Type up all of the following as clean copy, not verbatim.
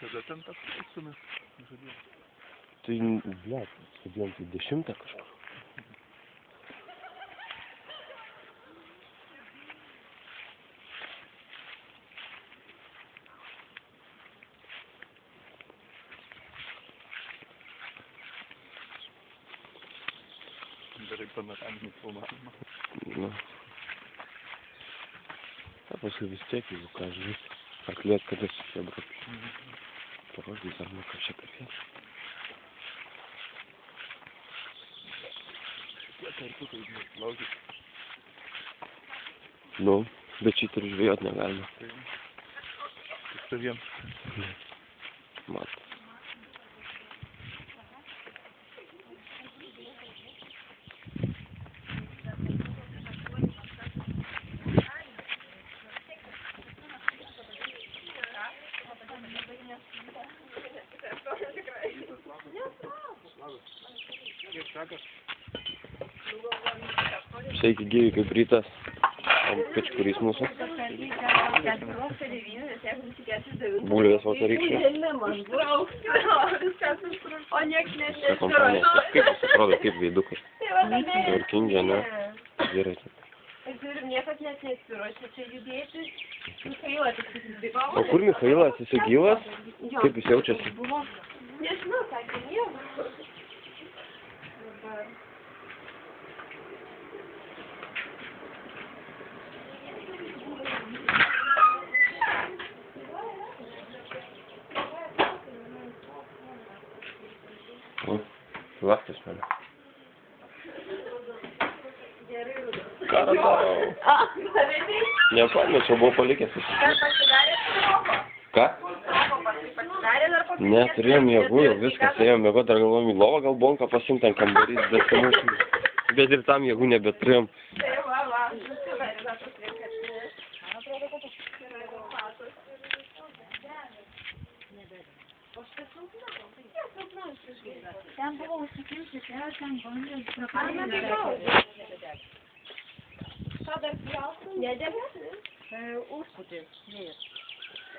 Kada ten tas įstumės? Žadėjau. Tai, blėt, stadion tai 10 kažkur. Darai panoraminį filmavimą. Nu. Ta paskui vis tiek, jeigu ką žinai, atliet, kad esi chebra. Parodys, ar nu kažkiek apie. Šitie kartukai, žinai, laužys. Nu, bet šitą ir žvėjot negalima. Tik saviem. Mat. Sveiki gyvi kaip rytas. Kažkuris mūsų. Bulvės vakarykščiai. Kompanija. Kaip jūs atrodo, kaip veidukai? Tvarkingi, ne? Gerai. Žiūrim, niekas net nesiruošia čia judėti. Michailas įsibėgo. O kur Michailas? Jis gyvas? Kaip jis jaučiasi? Nežinau, sakė, nieko. O, laktis mane. Ką darau? Nepamečiau, buvau palikęs. Dar pasidarė roko? Ką? Roko pasidarė dar po Neturėjom jėgų, jau viskas, ėjom mėgot, dar galvom į lovą gal bonką pasimt ant kambarys, bet mūsų. Bet ir tam jėgų nebeturėjom. Tai va, susidarė dar pasiekėti. Atrodo, kad aš yra rezultatas. O štai silpnau. Ten buvo užsikimšti, ten bandė. Ką dar pjausim? Nedėlė? Užputė.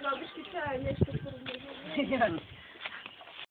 Gal biškai čia nešti kur nežinau.